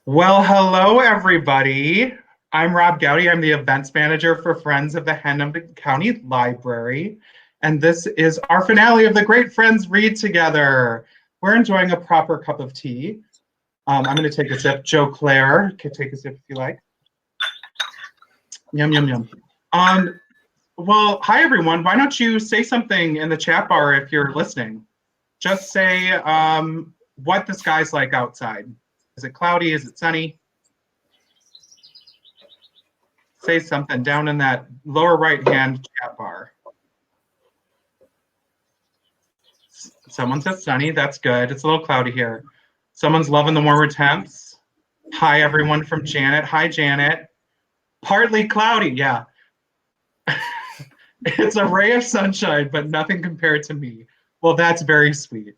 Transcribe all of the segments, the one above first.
Well, hello, everybody. I'm Rob Gowdy. I'm the events manager for Friends of the Hennepin County Library. And this is our finale of the Great Friends Read Together. We're enjoying a proper cup of tea. I'm going to take a sip. Joe Claire can take a sip if you like. Yum, yum, yum. Well, hi, everyone. Why don't you say something in the chat bar if you're listening? Just say what the sky's like outside. Is it cloudy? Is it sunny? Say something down in that lower right-hand chat bar. Someone says sunny. That's good. It's a little cloudy here. Someone's loving the warmer temps. Hi, everyone from Janet. Hi, Janet. Partly cloudy. Yeah. It's a ray of sunshine, but nothing compared to me. Well, that's very sweet.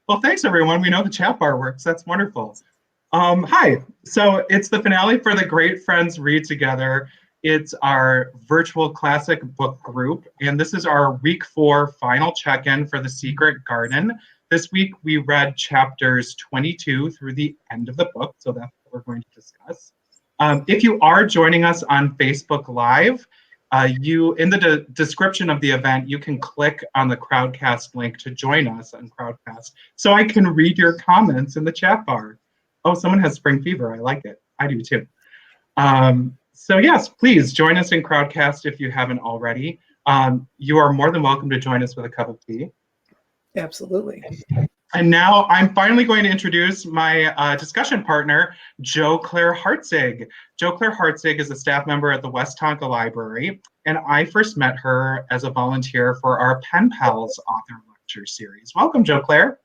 Well, thanks, everyone. We know the chat bar works. That's wonderful. Hi. So it's the finale for the Great Friends Read Together. It's our virtual classic book group, and this is our week 4 final check-in for The Secret Garden. This week, we read chapters 22 through the end of the book, so that's what we're going to discuss. If you are joining us on Facebook Live, in the description of the event, you can click on the Crowdcast link to join us on Crowdcast, so I can read your comments in the chat bar. Oh, someone has spring fever. I like it. I do too. So yes, please join us in Crowdcast if you haven't already. You are more than welcome to join us with a cup of tea. Absolutely. And now I'm finally going to introduce my discussion partner, Jo Claire Hartzog. Jo Claire Hartzog is a staff member at the West Tonka Library, and I first met her as a volunteer for our Pen Pals author lecture series. Welcome, Jo Claire.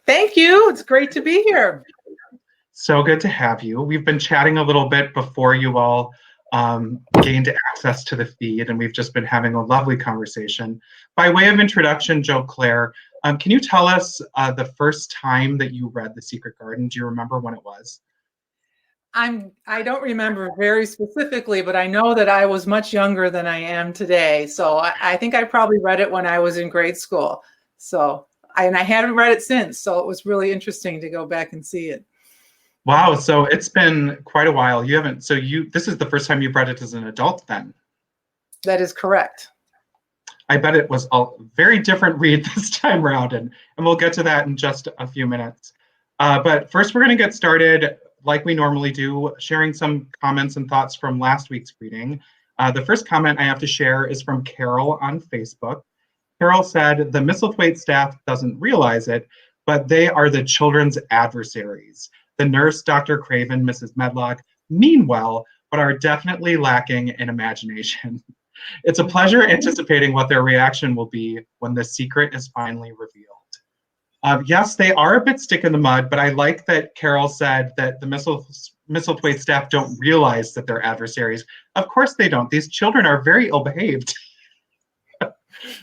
Thank you. It's great to be here. So good to have you. We've been chatting a little bit before you all gained access to the feed, and we've just been having a lovely conversation. By way of introduction, Jo Claire, can you tell us the first time that you read The Secret Garden? Do you remember when it was? I don't remember very specifically, but I know that I was much younger than I am today. So I think I probably read it when I was in grade school. And I haven't read it since, so it was really interesting to go back and see it. Wow, so it's been quite a while. This is the first time you've read it as an adult then? That is correct. I bet it was a very different read this time around, and we'll get to that in just a few minutes. But first, we're going to get started like we normally do, sharing some comments and thoughts from last week's reading. The first comment I have to share is from Carol on Facebook. Carol said, the Misselthwaite staff doesn't realize it, but they are the children's adversaries. The nurse, Dr. Craven, Mrs. Medlock, mean well, but are definitely lacking in imagination. It's a pleasure anticipating what their reaction will be when the secret is finally revealed. Yes, they are a bit stick in the mud, but I like that Carol said that the Misselthwaite staff don't realize that they're adversaries. Of course they don't. These children are very ill-behaved.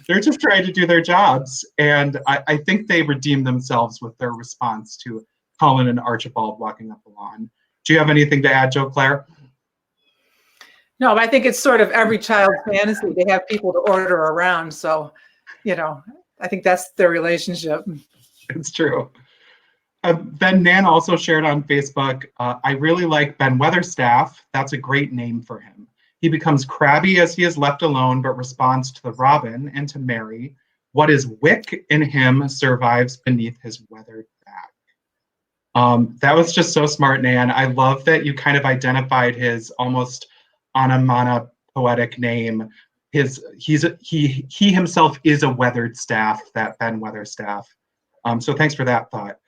They're just trying to do their jobs, and I think they redeem themselves with their response to Colin and Archibald walking up the lawn. Do you have anything to add, Jo Claire? No, but I think it's sort of every child's fantasy. They have people to order around, so, I think that's their relationship. It's true. Ben Nan also shared on Facebook, I really like Ben Weatherstaff. That's a great name for him. He becomes crabby as he is left alone, but responds to the robin and to Mary. What is wick in him survives beneath his weathered back. That was just so smart, Nan. I love that you kind of identified his almost onomatopoetic name. He himself is a weathered staff, that Ben Weatherstaff. So thanks for that thought.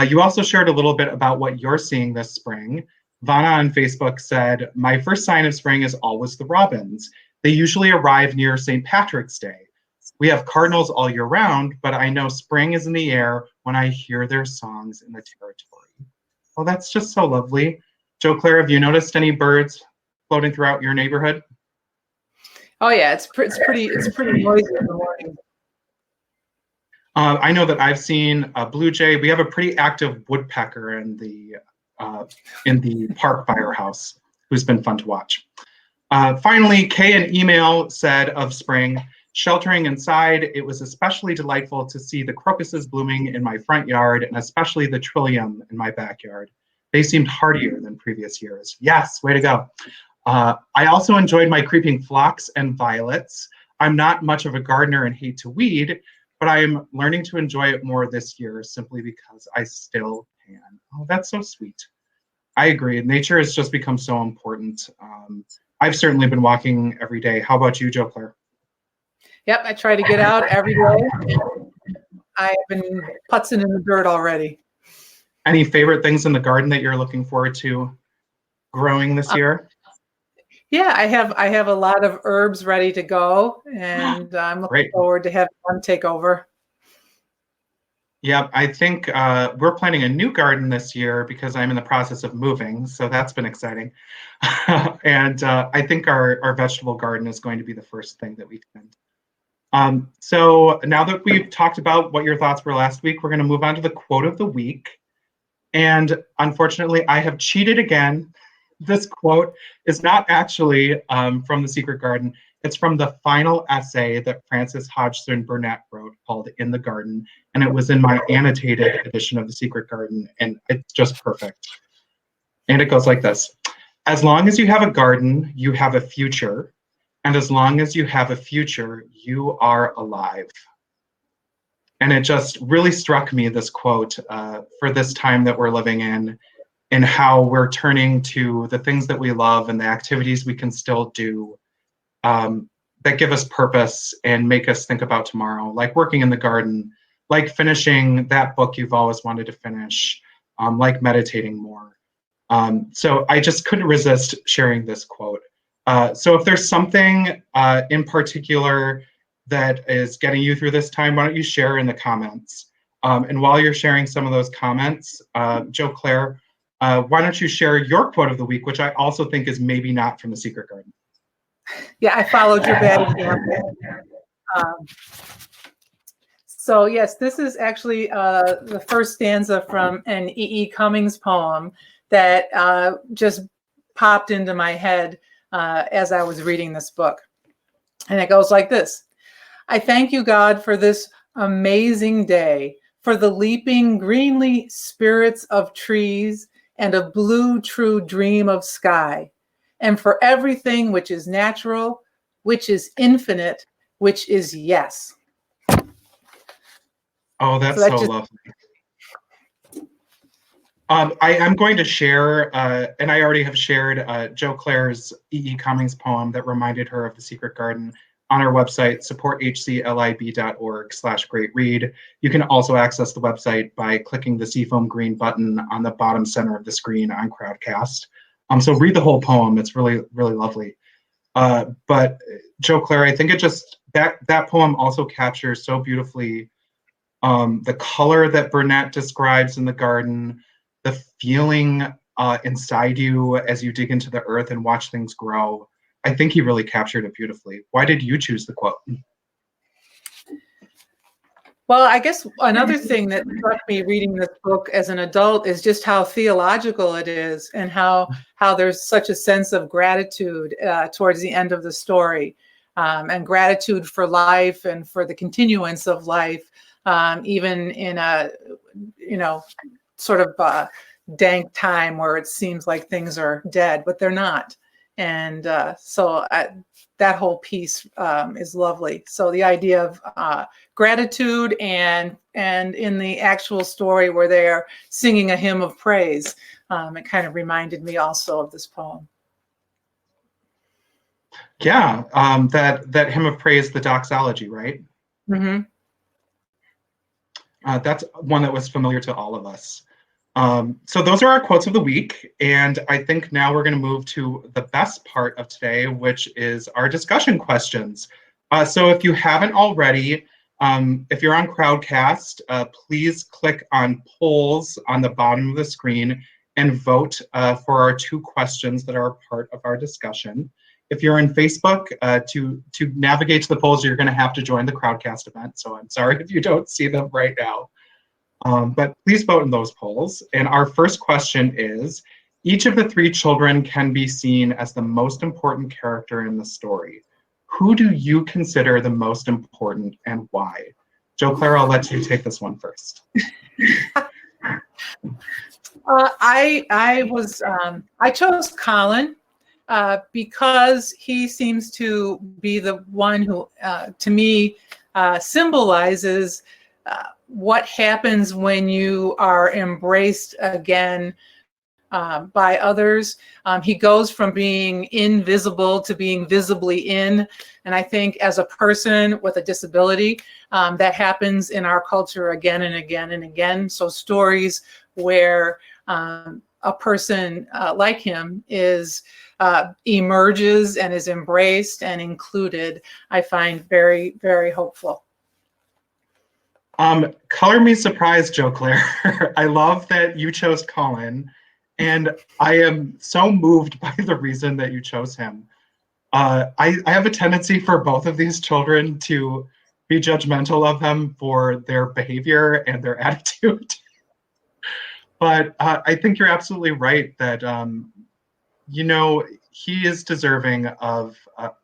You also shared a little bit about what you're seeing this spring. Vanna on Facebook said, my first sign of spring is always the robins. They usually arrive near St. Patrick's Day. We have cardinals all year round, but I know spring is in the air when I hear their songs in the territory. Well, that's just so lovely. Jo Claire, have you noticed any birds floating throughout your neighborhood? Oh yeah, it's pretty noisy in the morning. I know that I've seen a blue jay. We have a pretty active woodpecker in the park by our house, who's been fun to watch. Finally, Kay in email said of spring, Sheltering inside, it was especially delightful to see the crocuses blooming in my front yard and especially the trillium in my backyard. They seemed hardier than previous years. Yes, way to go. I also enjoyed my creeping phlox and violets. I'm not much of a gardener and hate to weed, but I am learning to enjoy it more this year simply because I still can. Oh, that's so sweet. I agree. Nature has just become so important. I've certainly been walking every day. How about you, Jo Claire? Yep, I try to get out every day. I've been putzing in the dirt already. Any favorite things in the garden that you're looking forward to growing this year? Yeah, I have a lot of herbs ready to go, and I'm looking forward to having them take over. Yep, I think we're planning a new garden this year because I'm in the process of moving, so that's been exciting. And I think our vegetable garden is going to be the first thing that we tend. So now that we've talked about what your thoughts were last week, we're going to move on to the quote of the week. And unfortunately, I have cheated again. This quote is not actually from The Secret Garden. It's from the final essay that Frances Hodgson Burnett wrote called In the Garden. And it was in my annotated edition of The Secret Garden. And it's just perfect. And it goes like this. As long as you have a garden, you have a future. And as long as you have a future, you are alive. And it just really struck me, this quote, for this time that we're living in, and how we're turning to the things that we love and the activities we can still do that give us purpose and make us think about tomorrow, like working in the garden, like finishing that book you've always wanted to finish, like meditating more. So I just couldn't resist sharing this quote. So if there's something in particular that is getting you through this time, why don't you share in the comments? And while you're sharing some of those comments, Jo Claire, why don't you share your quote of the week, which I also think is maybe not from The Secret Garden. Yeah, I followed your bad example. So yes, this is actually the first stanza from an E.E. Cummings poem that just popped into my head as I was reading this book. And it goes like this. I thank you, God, for this amazing day, for the leaping greenly spirits of trees and a blue true dream of sky, and for everything which is natural, which is infinite, which is yes. Oh, that's so lovely. I'm going to share, and I already have shared Jo Claire's E.E. Cummings poem that reminded her of The Secret Garden on our website, supporthclib.org/greatread. You can also access the website by clicking the seafoam green button on the bottom center of the screen on Crowdcast. So read the whole poem. It's really, really lovely. But Jo Claire, I think it just, that poem also captures so beautifully the color that Burnett describes in the garden, the feeling inside you as you dig into the earth and watch things grow. I think he really captured it beautifully. Why did you choose the quote? Well, I guess another thing that struck me reading this book as an adult is just how theological it is, and how there's such a sense of gratitude towards the end of the story, and gratitude for life and for the continuance of life, even in a sort of dank time where it seems like things are dead, but they're not. And so that whole piece is lovely. So the idea of gratitude and in the actual story where they're singing a hymn of praise, it kind of reminded me also of this poem. Yeah, that hymn of praise, the doxology, right? Mm-hmm. That's one that was familiar to all of us. So those are our quotes of the week. And I think now we're going to move to the best part of today, which is our discussion questions. So if you haven't already, if you're on Crowdcast, please click on polls on the bottom of the screen and vote for our 2 questions that are part of our discussion. If you're in Facebook, to navigate to the polls, you're going to have to join the Crowdcast event. So I'm sorry if you don't see them right now. But please vote in those polls. And our first question is, each of the 3 children can be seen as the most important character in the story. who do you consider the most important and why? Jo Claire, I'll let you take this one first. I chose Colin because he seems to be the one who, to me, symbolizes what happens when you are embraced again by others. He goes from being invisible to being visibly in. And I think as a person with a disability, that happens in our culture again and again and again. So stories where a person like him is emerges and is embraced and included, I find very, very hopeful. Color me surprised, Jo Claire. I love that you chose Colin, and I am so moved by the reason that you chose him. I have a tendency for both of these children to be judgmental of them for their behavior and their attitude. But I think you're absolutely right that, he is deserving of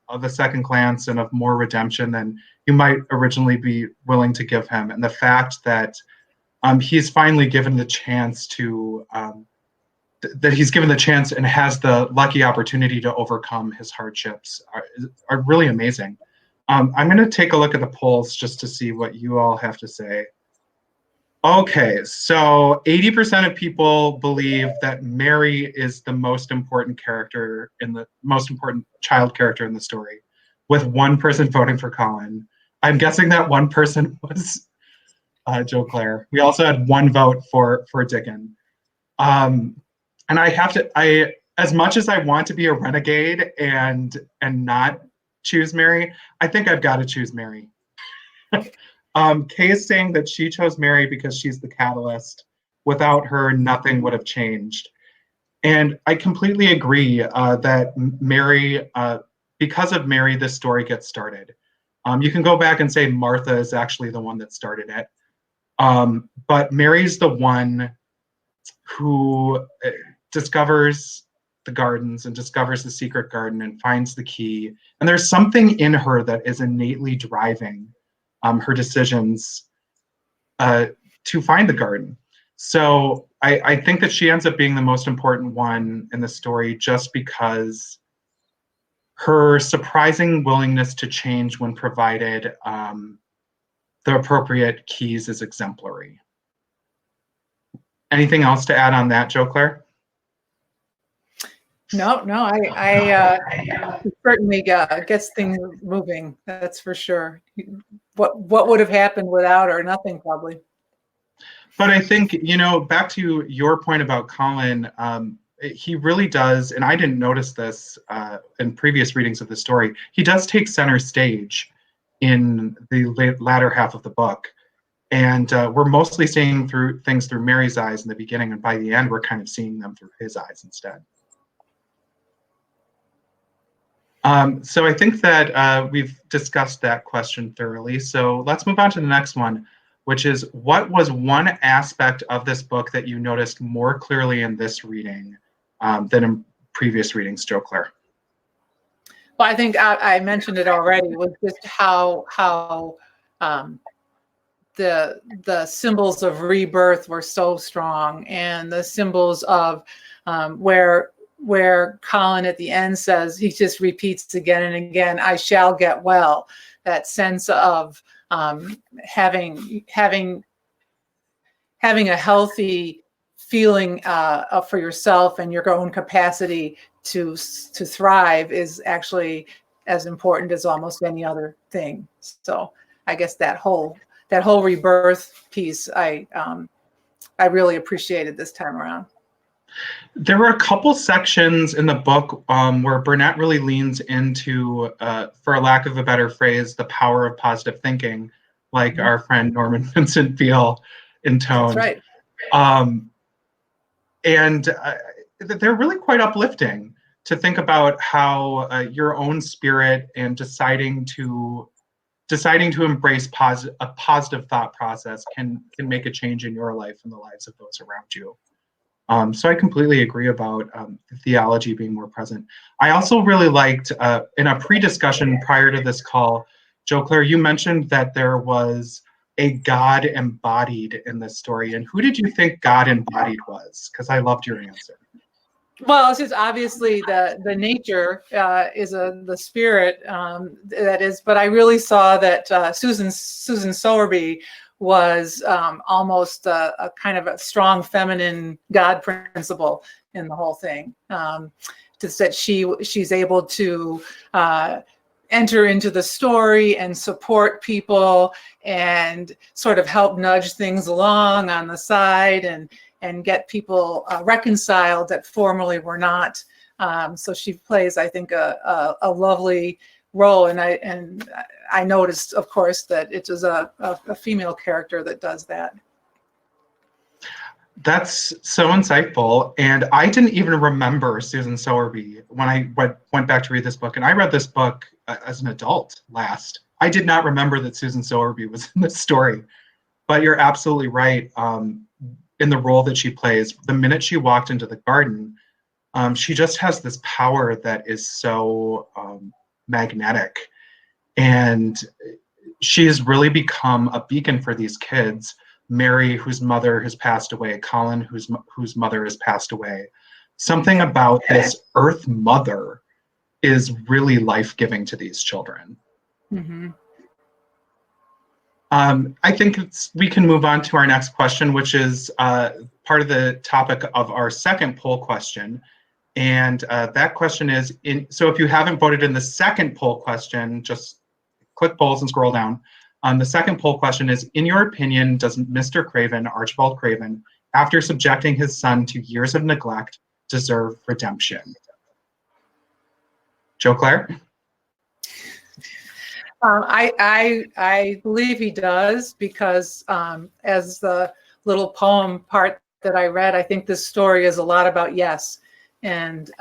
a second glance and of more redemption than you might originally be willing to give him. And the fact that he's finally given the chance to, that he's given the chance and has the lucky opportunity to overcome his hardships are really amazing. I'm going to take a look at the polls just to see what you all have to say. Okay, so 80% of people believe that Mary is the most important character most important child character in the story, with one person voting for Colin. I'm guessing that one person was Jo Claire. We also had one vote for Dickon. And as much as I want to be a renegade and not choose Mary, I think I've got to choose Mary. Kay is saying that she chose Mary because she's the catalyst. Without her, nothing would have changed. And I completely agree that Mary, because of Mary, this story gets started. You can go back and say Martha is actually the one that started it. But Mary's the one who discovers the gardens and discovers the secret garden and finds the key. And there's something in her that is innately driving her decisions to find the garden. So I think that she ends up being the most important one in the story just because her surprising willingness to change when provided the appropriate keys is exemplary. Anything else to add on that, Jo Claire? No, I certainly gets things moving. That's for sure. What would have happened without her? Nothing, probably. But I think, back to your point about Colin, he really does, and I didn't notice this in previous readings of the story, he does take center stage in the latter half of the book. And we're mostly seeing things through Mary's eyes in the beginning, and by the end, we're kind of seeing them through his eyes instead. So I think that we've discussed that question thoroughly. So let's move on to the next one, which is, what was one aspect of this book that you noticed more clearly in this reading than in previous readings, Jo Claire? Well, I think I mentioned it already, was just how the symbols of rebirth were so strong, and the symbols of where Colin at the end says, he just repeats again and again, I shall get well. That sense of having a healthy feeling for yourself and your own capacity to thrive is actually as important as almost any other thing. So I guess that whole rebirth piece, I really appreciated this time around. There were a couple sections in the book where Burnett really leans into, for a lack of a better phrase, the power of positive thinking, like our friend Norman Vincent Peale intoned. That's right. And they're really quite uplifting to think about how your own spirit and deciding to embrace a positive thought process can make a change in your life and the lives of those around you. So I completely agree about the theology being more present. I also really liked, in a pre-discussion prior to this call, Jo Claire, you mentioned that there was a God embodied in this story. And who did you think God embodied was? Because I loved your answer. Well, it's just obviously the nature is the spirit that is, but I really saw that Susan Sowerby was almost a kind of a strong feminine God principle in the whole thing. Just that she's able to enter into the story and support people and sort of help nudge things along on the side and get people reconciled that formerly were not. So she plays, I think, a lovely role. And I noticed, of course, that it was a female character that does that. That's so insightful. And I didn't even remember Susan Sowerby when I went back to read this book. And I read this book as an adult last. I did not remember that Susan Sowerby was in this story. But you're absolutely right. In the role that she plays, the minute she walked into the garden, she just has this power that is so magnetic. And she's really become a beacon for these kids. Mary, whose mother has passed away, Colin, whose mother has passed away. Something about this Earth Mother is really life-giving to these children. Mm-hmm. I think we can move on to our next question, which is part of the topic of our second poll question. And that question is, so if you haven't voted in the second poll question, just click polls and scroll down. The second poll question is, in your opinion, does Mr. Craven, Archibald Craven, after subjecting his son to years of neglect, deserve redemption? Jo Claire? I believe he does, because as the little poem part that I read, I think this story is a lot about yes. And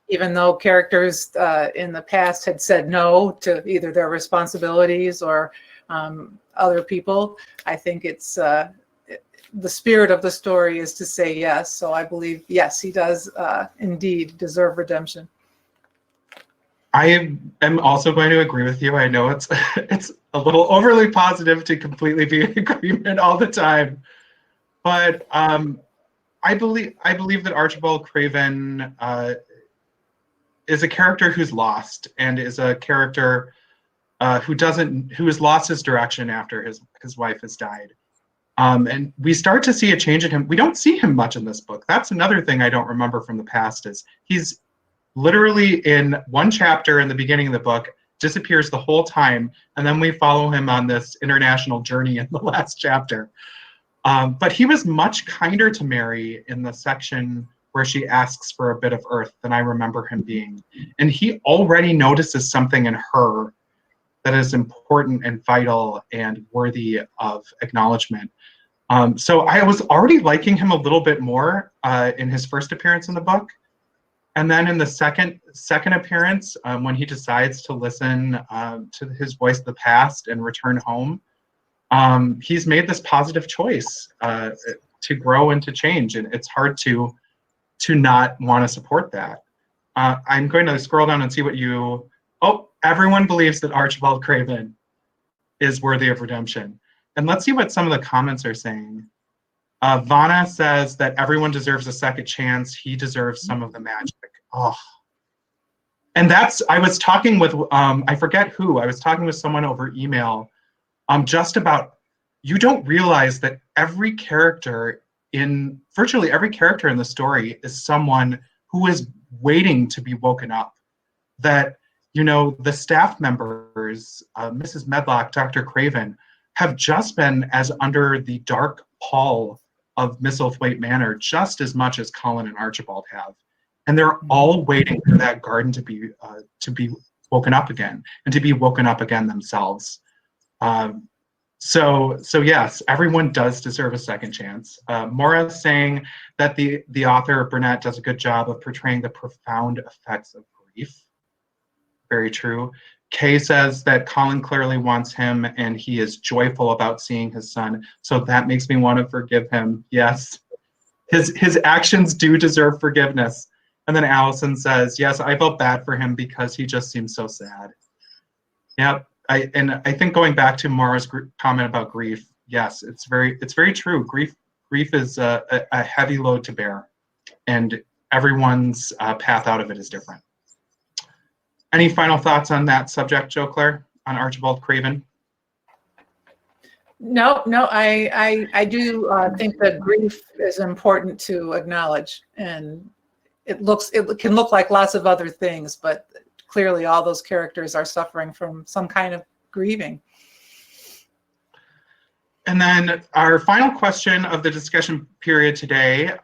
even though characters in the past had said no to either their responsibilities or other people, I think it's the spirit of the story is to say yes. So I believe, yes, he does indeed deserve redemption. I am also going to agree with you. I know it's a little overly positive to completely be in agreement all the time, but I believe that Archibald Craven is a character who's lost, and is a character who has lost his direction after his wife has died. And we start to see a change in him. We don't see him much in this book. That's another thing I don't remember from the past, is he's literally in one chapter in the beginning of the book, disappears the whole time, and then we follow him on this international journey in the last chapter. But he was much kinder to Mary in the section where she asks for a bit of earth than I remember him being. And he already notices something in her that is important and vital and worthy of acknowledgement. So I was already liking him a little bit more in his first appearance in the book. And then in the second appearance, when he decides to listen to his voice of the past and return home, he's made this positive choice to grow and to change. And it's hard to not want to support that. I'm going to scroll down and see what everyone believes that Archibald Craven is worthy of redemption. And let's see what some of the comments are saying. Vana says that everyone deserves a second chance. He deserves some of the magic. Oh. And I was talking with, I forget who, I was talking with someone over email just about, you don't realize that virtually every character in the story is someone who is waiting to be woken up. That, the staff members, Mrs. Medlock, Dr. Craven, have just been as under the dark pall of Misselthwaite Manor just as much as Colin and Archibald have, and they're all waiting for that garden to be woken up again, and to be woken up again themselves. So yes, everyone does deserve a second chance. Maura is saying that the author Burnett does a good job of portraying the profound effects of grief. Very true. Kay says that Colin clearly wants him, and he is joyful about seeing his son. So that makes me want to forgive him. Yes. his actions do deserve forgiveness. And then Allison says, yes, I felt bad for him because he just seems so sad. Yep. I think going back to Mara's comment about grief, yes, it's very true. Grief is a heavy load to bear, and everyone's path out of it is different. Any final thoughts on that subject, Jo Claire, on Archibald Craven? No, I do think that grief is important to acknowledge, and it can look like lots of other things, but clearly all those characters are suffering from some kind of grieving. And then our final question of the discussion period today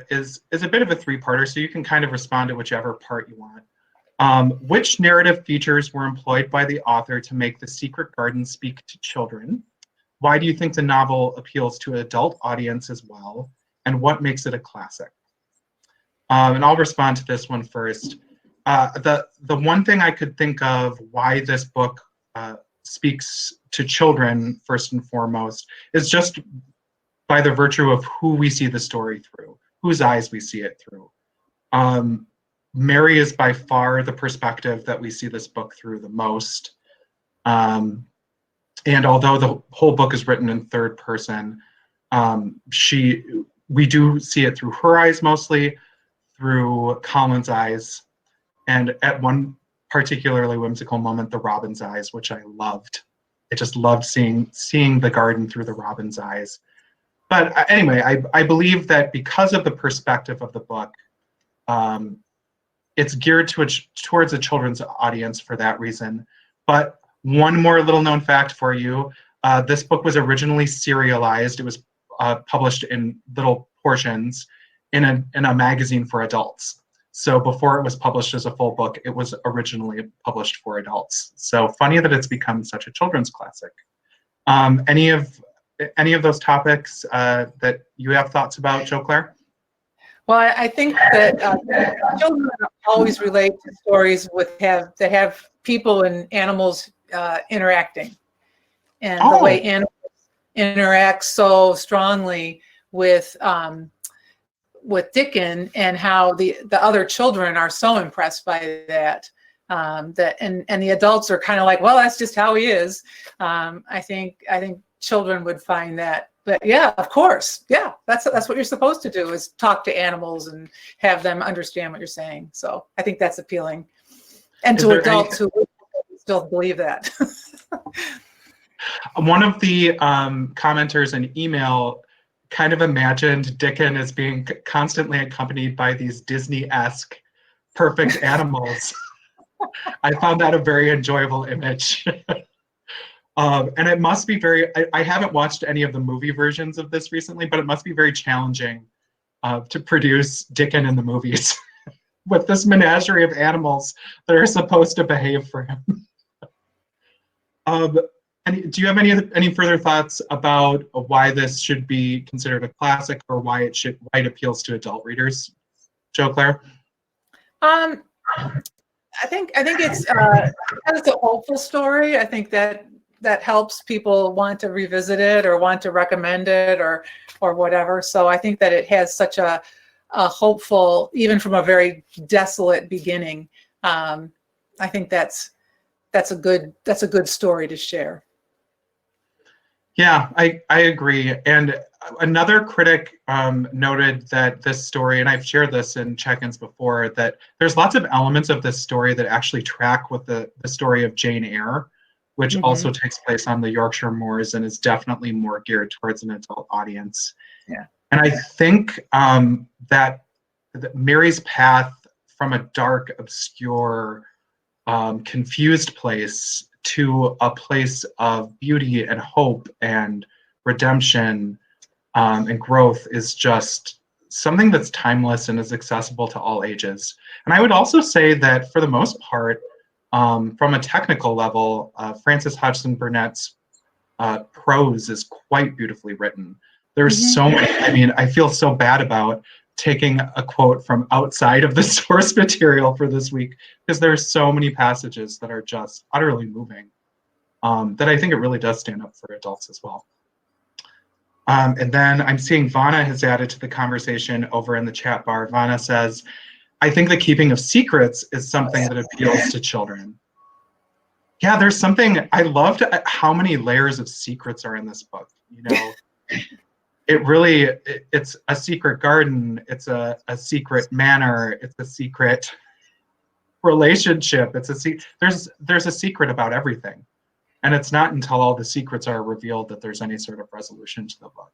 is a bit of a three-parter, so you can kind of respond to whichever part you want. Which narrative features were employed by the author to make The Secret Garden speak to children? Why do you think the novel appeals to an adult audience as well? And what makes it a classic? And I'll respond to this one first. The one thing I could think of why this book speaks to children first and foremost is just by the virtue of who we see the story through, whose eyes we see it through. Mary is by far the perspective that we see this book through the most. And although the whole book is written in third person, we do see it through her eyes mostly, through Colin's eyes, and at one particularly whimsical moment, the robin's eyes, which I loved. I just loved seeing the garden through the robin's eyes. But anyway, I believe that because of the perspective of the book, it's geared towards a children's audience for that reason. But one more little known fact for you, this book was originally serialized. It was published in little portions in a magazine for adults. So before it was published as a full book, it was originally published for adults. So funny that it's become such a children's classic. Any of those topics that you have thoughts about, Jo Claire? Well, I think that children always relate to stories that have people and animals interacting, and the way animals interact so strongly with Dickon, and how the other children are so impressed by that, and the adults are kind of like, well, that's just how he is. I think children would find that. But yeah, of course, yeah, that's what you're supposed to do, is talk to animals and have them understand what you're saying. So I think that's appealing, and to adults who still believe that. One of the commenters in email kind of imagined Dickon as being constantly accompanied by these Disney-esque perfect animals. I found that a very enjoyable image. And it must be I haven't watched any of the movie versions of this recently, but it must be very challenging to produce Dickon in the movies with this menagerie of animals that are supposed to behave for him. Do you have any further thoughts about why this should be considered a classic, or why it appeals to adult readers, Jo Claire? I think it's a hopeful story. I think that helps people want to revisit it or want to recommend it or whatever. So I think that it has such a hopeful, even from a very desolate beginning. I think that's a good story to share. Yeah, I agree. And another critic noted that this story, and I've shared this in check-ins before, that there's lots of elements of this story that actually track with the story of Jane Eyre, which also takes place on the Yorkshire moors and is definitely more geared towards an adult audience. Yeah. And I think that Mary's path from a dark, obscure, confused place to a place of beauty and hope and redemption and growth is just something that's timeless and is accessible to all ages. And I would also say that for the most part, from a technical level, Frances Hodgson Burnett's prose is quite beautifully written. There's so many, I mean, I feel so bad about taking a quote from outside of the source material for this week, because there's so many passages that are just utterly moving, that I think it really does stand up for adults as well. And then I'm seeing Vana has added to the conversation over in the chat bar. Vana says, I think the keeping of secrets is something that appeals to children. Yeah, there's something, I loved how many layers of secrets are in this book. You know, it's a secret garden, it's a secret manor, it's a secret relationship. There's a secret about everything. And it's not until all the secrets are revealed that there's any sort of resolution to the book.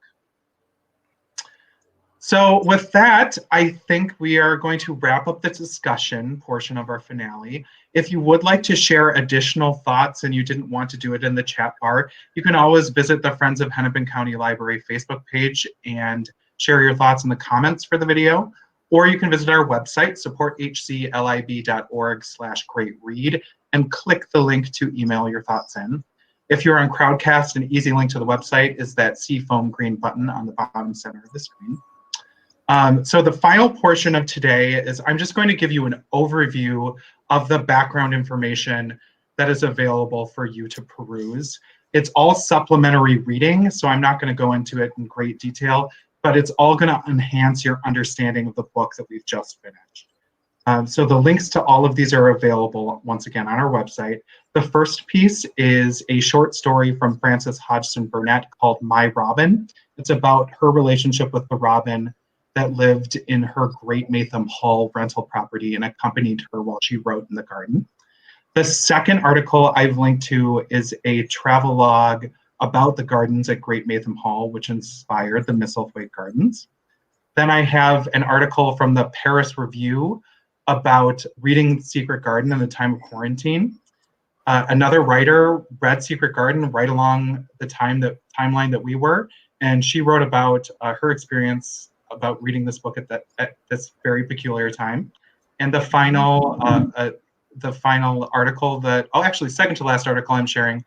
So with that, I think we are going to wrap up the discussion portion of our finale. If you would like to share additional thoughts and you didn't want to do it in the chat bar, you can always visit the Friends of Hennepin County Library Facebook page and share your thoughts in the comments for the video. Or you can visit our website, supporthclib.org/greatread, and click the link to email your thoughts in. If you're on Crowdcast, an easy link to the website is that seafoam green button on the bottom center of the screen. So the final portion of today is I'm just going to give you an overview of the background information that is available for you to peruse. It's all supplementary reading, so I'm not going to go into it in great detail, but it's all going to enhance your understanding of the book that we've just finished. So the links to all of these are available, once again, on our website. The first piece is a short story from Frances Hodgson Burnett called My Robin. It's about her relationship with the robin that lived in her Great Maytham Hall rental property and accompanied her while she wrote in the garden. The second article I've linked to is a travelogue about the gardens at Great Maytham Hall, which inspired the Misselthwaite Gardens. Then I have an article from the Paris Review about reading Secret Garden in the time of quarantine. Another writer read Secret Garden right along the timeline that we were, and she wrote about her experience about reading this book at this very peculiar time. And the final article actually second to last article I'm sharing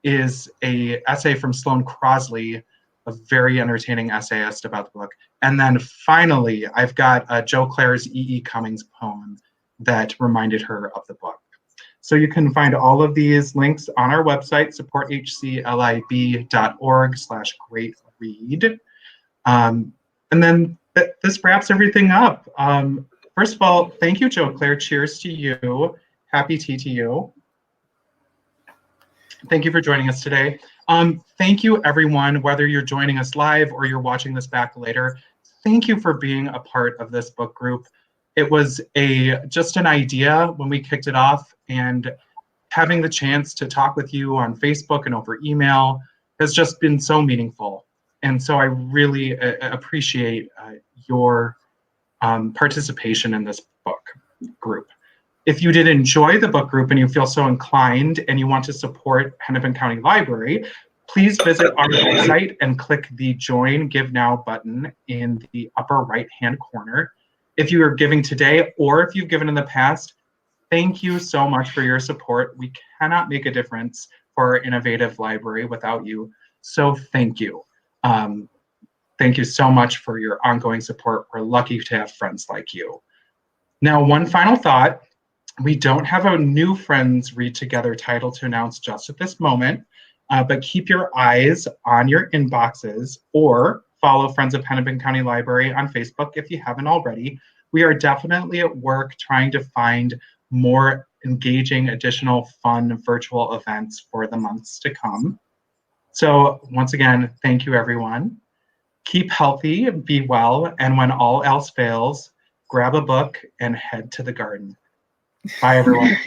is a essay from Sloane Crosley, a very entertaining essayist about the book. And then finally, I've got Jo Claire's E.E. Cummings poem that reminded her of the book. So you can find all of these links on our website, supporthclib.org/greatread. And then this wraps everything up. First of all, thank you, Jo Claire. Cheers to you. Happy tea to you. Thank you for joining us today. Thank you, everyone, whether you're joining us live or you're watching this back later. Thank you for being a part of this book group. It was just an idea when we kicked it off, and having the chance to talk with you on Facebook and over email has just been so meaningful. And so I really appreciate your participation in this book group. If you did enjoy the book group and you feel so inclined and you want to support Hennepin County Library, please visit our website and click the Join Give Now button in the upper right-hand corner. If you are giving today or if you've given in the past, thank you so much for your support. We cannot make a difference for our innovative library without you, so thank you. Thank you so much for your ongoing support. We're lucky to have friends like you. Now, one final thought. We don't have a new Friends Read Together title to announce just at this moment, but keep your eyes on your inboxes or follow Friends of Hennepin County Library on Facebook if you haven't already. We are definitely at work trying to find more engaging, additional fun virtual events for the months to come. So once again, thank you, everyone. Keep healthy, be well, and when all else fails, grab a book and head to the garden. Bye, everyone.